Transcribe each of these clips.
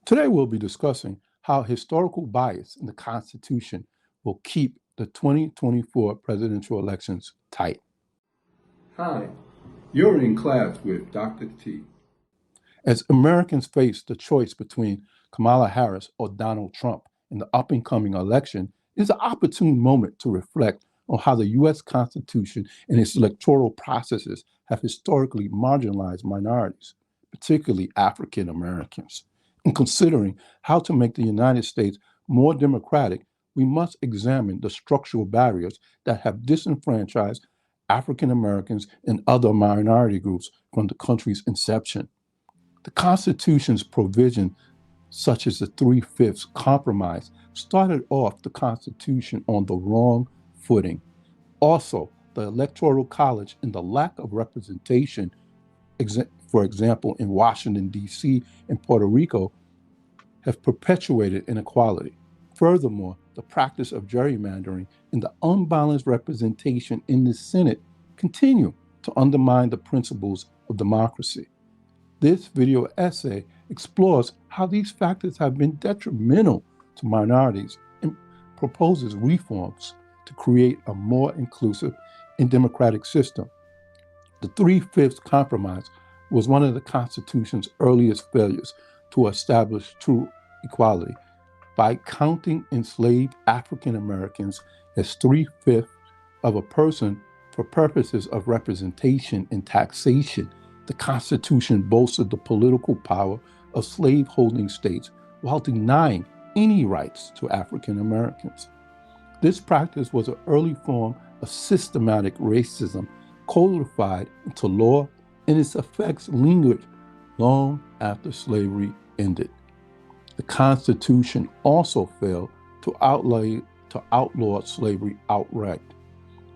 Today we'll be discussing how historical bias in the Constitution will keep the 2024 presidential elections tight. Hi, you're in class with Dr. T. As Americans face the choice between Kamala Harris or Donald Trump in the up-and-coming election, it is an opportune moment to reflect on how the U.S. Constitution and its electoral processes have historically marginalized minorities, particularly African Americans. In considering how to make the United States more democratic, we must examine the structural barriers that have disenfranchised African Americans and other minority groups from the country's inception. The Constitution's provision, such as the Three-Fifths Compromise, started off the Constitution on the wrong footing. Also, the Electoral College and the lack of representation, for example, in Washington, D.C. and Puerto Rico, have perpetuated inequality. Furthermore, the practice of gerrymandering and the unbalanced representation in the Senate continue to undermine the principles of democracy. This video essay explores how these factors have been detrimental to minorities and proposes reforms to create a more inclusive and democratic system. The Three-Fifths Compromise was one of the Constitution's earliest failures to establish true equality by counting enslaved African Americans as 3/5 of a person for purposes of representation and taxation. The Constitution bolstered the political power of slave-holding states while denying any rights to African Americans. This practice was an early form of systematic racism codified into law, and its effects lingered long after slavery ended. The Constitution also failed to outlaw slavery outright,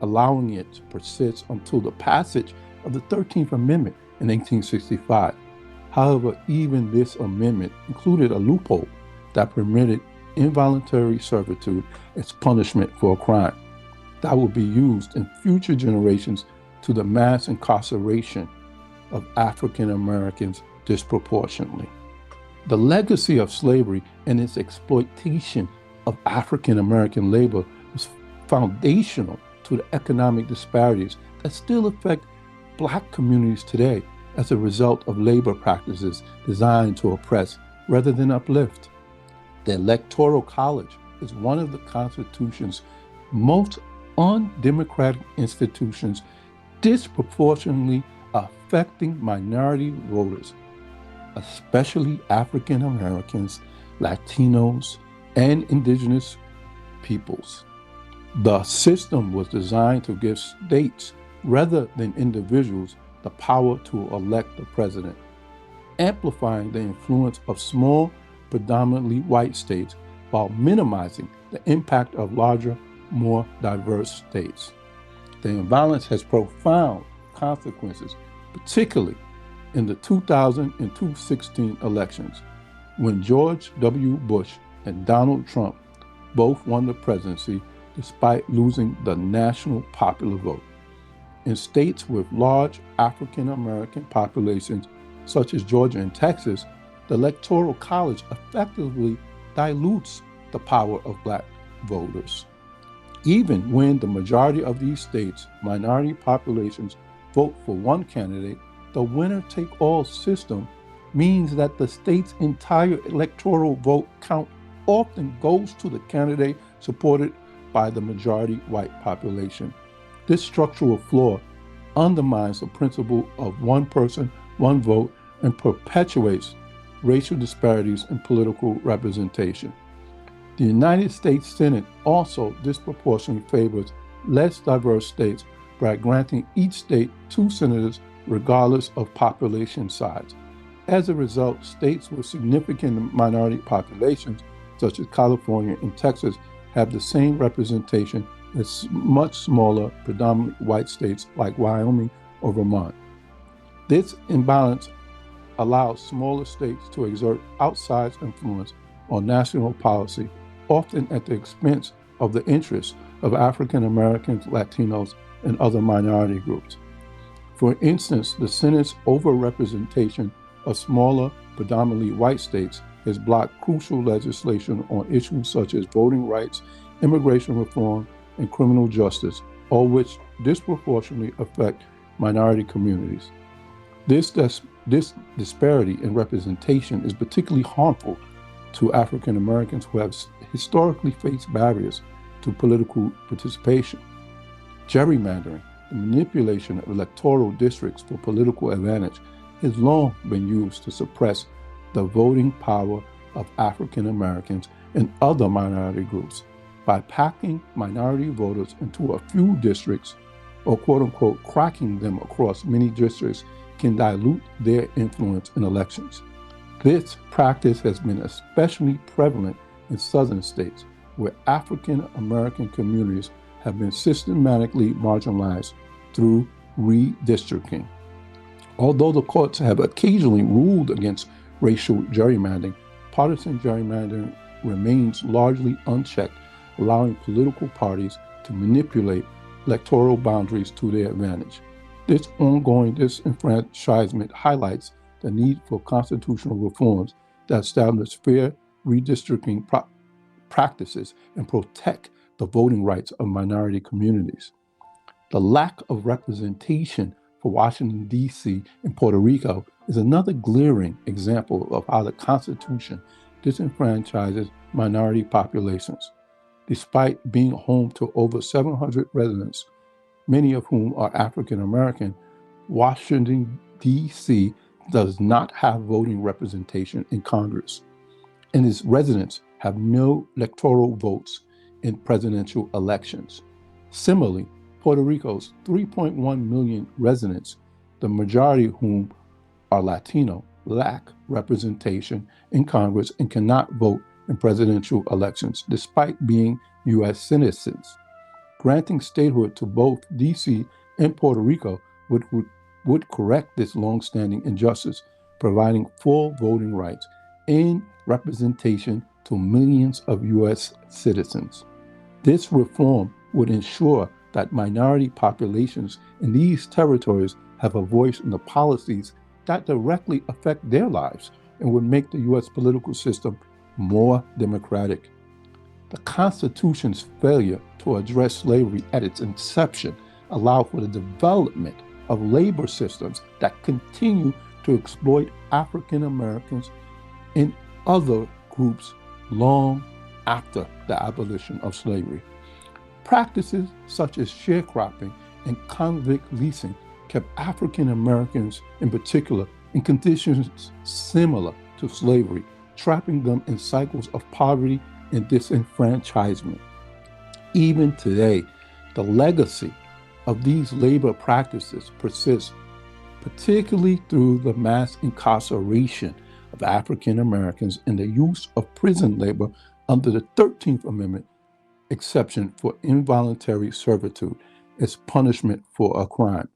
allowing it to persist until the passage of the 13th Amendment in 1865. However, even this amendment included a loophole that permitted involuntary servitude as punishment for a crime that would be used in future generations to the mass incarceration of African Americans disproportionately. The legacy of slavery and its exploitation of African American labor was foundational to the economic disparities that still affect Black communities today as a result of labor practices designed to oppress rather than uplift. The Electoral College is one of the Constitution's most undemocratic institutions, disproportionately affecting minority voters, especially African Americans, Latinos, and indigenous peoples. The system was designed to give states, rather than individuals, the power to elect the president, amplifying the influence of small, predominantly white states while minimizing the impact of larger, more diverse states. The imbalance has profound consequences, particularly in the 2000 and 2016 elections, when George W. Bush and Donald Trump both won the presidency despite losing the national popular vote. In states with large African American populations, such as Georgia and Texas, the Electoral College effectively dilutes the power of Black voters. Even when the majority of these states' minority populations vote for one candidate, the winner-take-all system means that the state's entire electoral vote count often goes to the candidate supported by the majority white population. This structural flaw undermines the principle of one person, one vote, and perpetuates racial disparities in political representation. The United States Senate also disproportionately favors less diverse states by granting each state 2 senators regardless of population size. As a result, states with significant minority populations, such as California and Texas, have the same representation as much smaller, predominantly white states like Wyoming or Vermont. This imbalance allows smaller states to exert outsized influence on national policy, often at the expense of the interests of African Americans, Latinos, and other minority groups. For instance, the Senate's overrepresentation of smaller, predominantly white states has blocked crucial legislation on issues such as voting rights, immigration reform, and criminal justice, all which disproportionately affect minority communities. This disparity in representation is particularly harmful to African Americans who have historically faced barriers to political participation. Gerrymandering, the manipulation of electoral districts for political advantage, has long been used to suppress the voting power of African Americans and other minority groups by packing minority voters into a few districts, or quote-unquote cracking them across many districts, can dilute their influence in elections. This practice has been especially prevalent in southern states, where African American communities have been systematically marginalized through redistricting. Although the courts have occasionally ruled against racial gerrymandering, partisan gerrymandering remains largely unchecked, allowing political parties to manipulate electoral boundaries to their advantage. This ongoing disenfranchisement highlights the need for constitutional reforms that establish fair redistricting practices and protect the voting rights of minority communities. The lack of representation for Washington, D.C. and Puerto Rico is another glaring example of how the Constitution disenfranchises minority populations. Despite being home to over 700 residents, many of whom are African American, Washington, D.C. does not have voting representation in Congress, and its residents have no electoral votes in presidential elections. Similarly, Puerto Rico's 3.1 million residents, the majority of whom are Latino, lack representation in Congress and cannot vote in presidential elections, despite being U.S. citizens. Granting statehood to both D.C. and Puerto Rico would correct this long-standing injustice, providing full voting rights and representation to millions of U.S. citizens. This reform would ensure that minority populations in these territories have a voice in the policies that directly affect their lives and would make the U.S. political system more democratic. The Constitution's failure to address slavery at its inception allowed for the development of labor systems that continue to exploit African Americans and other groups long after the abolition of slavery. Practices such as sharecropping and convict leasing kept African Americans in particular in conditions similar to slavery, trapping them in cycles of poverty and disenfranchisement. Even today, the legacy of these labor practices persists, particularly through the mass incarceration of African Americans and the use of prison labor under the 13th Amendment exception for involuntary servitude as punishment for a crime.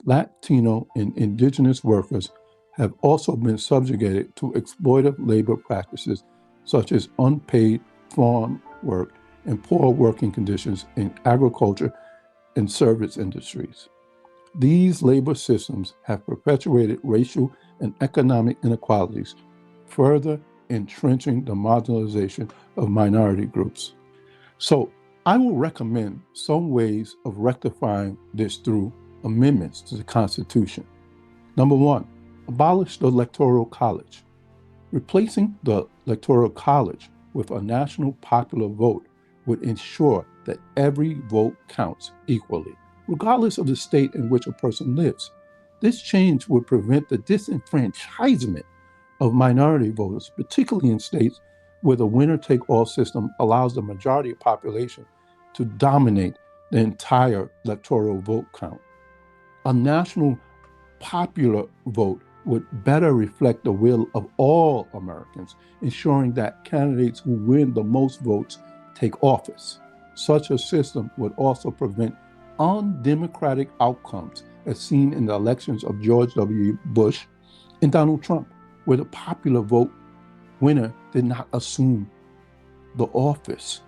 Latino and indigenous workers have also been subjugated to exploitive labor practices such as unpaid farm work and poor working conditions in agriculture and service industries. These labor systems have perpetuated racial and economic inequalities, further entrenching the marginalization of minority groups. So I will recommend some ways of rectifying this through amendments to the Constitution. Number one, abolish the Electoral College. Replacing the Electoral College with a national popular vote would ensure that every vote counts equally, regardless of the state in which a person lives. This change would prevent the disenfranchisement of minority voters, particularly in states where the winner-take-all system allows the majority of population to dominate the entire electoral vote count. A national popular vote would better reflect the will of all Americans, ensuring that candidates who win the most votes take office. Such a system would also prevent undemocratic outcomes as seen in the elections of George W. Bush and Donald Trump, where the popular vote winner did not assume the office,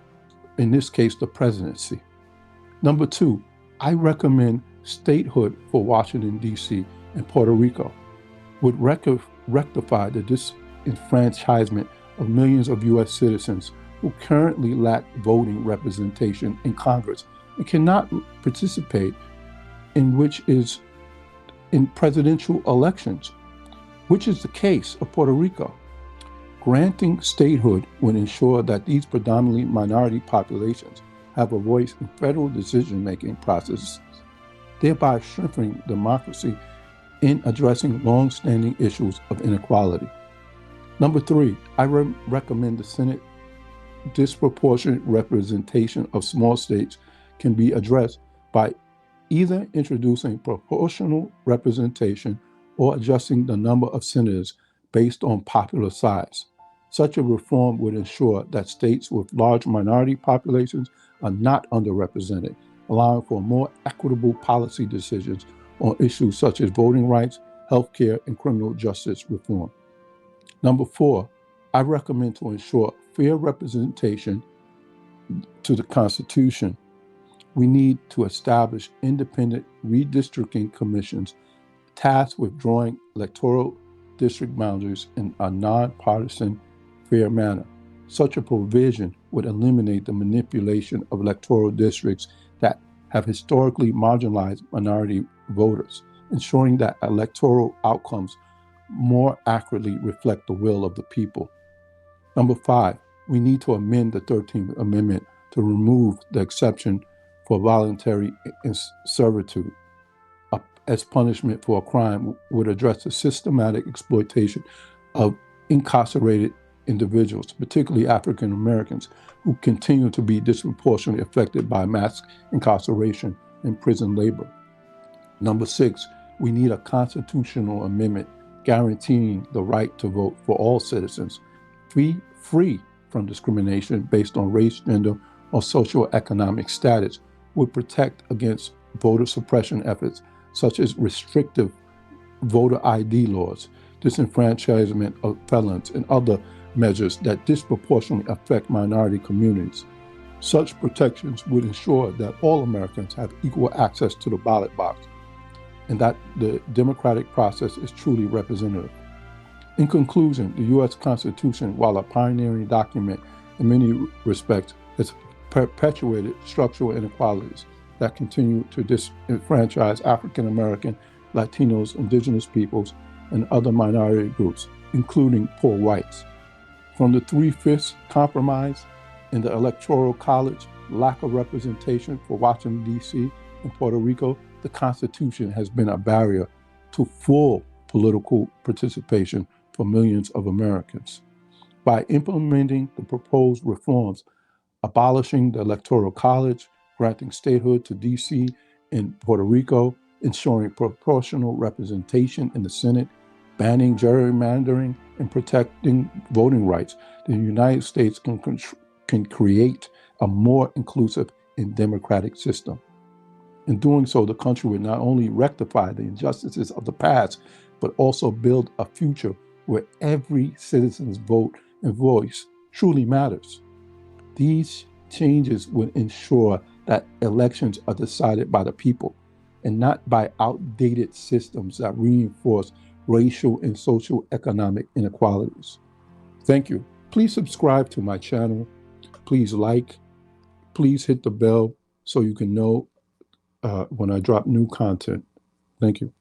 in this case, the presidency. Number two, I recommend statehood for Washington, D.C. and Puerto Rico would rectify the disenfranchisement of millions of U.S. citizens who currently lack voting representation in Congress and cannot participate in presidential elections, which is the case of Puerto Rico. Granting statehood would ensure that these predominantly minority populations have a voice in federal decision-making processes, thereby strengthening democracy in addressing long-standing issues of inequality. Number 3, I recommend the Senate disproportionate representation of small states can be addressed by either introducing proportional representation or adjusting the number of senators based on popular size. Such a reform would ensure that states with large minority populations are not underrepresented, allowing for more equitable policy decisions on issues such as voting rights, healthcare, and criminal justice reform. Number 4, I recommend to ensure fair representation to the Constitution. We need to establish independent redistricting commissions tasked with drawing electoral district boundaries in a nonpartisan, fair manner. Such a provision would eliminate the manipulation of electoral districts that have historically marginalized minority voters, ensuring that electoral outcomes more accurately reflect the will of the people. Number 5, we need to amend the 13th Amendment to remove the exception for voluntary servitude as punishment for a crime would address the systematic exploitation of incarcerated individuals, particularly African Americans, who continue to be disproportionately affected by mass incarceration and prison labor. Number 6, we need a constitutional amendment guaranteeing the right to vote for all citizens, free from discrimination based on race, gender, or socioeconomic status, would protect against voter suppression efforts such as restrictive voter ID laws, disenfranchisement of felons, and other measures that disproportionately affect minority communities. Such protections would ensure that all Americans have equal access to the ballot box and that the democratic process is truly representative. In conclusion, the U.S. Constitution, while a pioneering document in many respects, has perpetuated structural inequalities that continue to disenfranchise African American, Latinos, indigenous peoples, and other minority groups, including poor whites. From the 3/5 compromise in the Electoral College, lack of representation for Washington, D.C. and Puerto Rico, the Constitution has been a barrier to full political participation for millions of Americans. By implementing the proposed reforms, abolishing the Electoral College, granting statehood to D.C. and Puerto Rico, ensuring proportional representation in the Senate, banning gerrymandering, and protecting voting rights, the United States can create a more inclusive and democratic system. In doing so, the country would not only rectify the injustices of the past, but also build a future where every citizen's vote and voice truly matters. These changes would ensure that elections are decided by the people and not by outdated systems that reinforce racial and social economic inequalities. Thank you. Please subscribe to my channel. Please like. Please hit the bell so you can know when I drop new content. Thank you.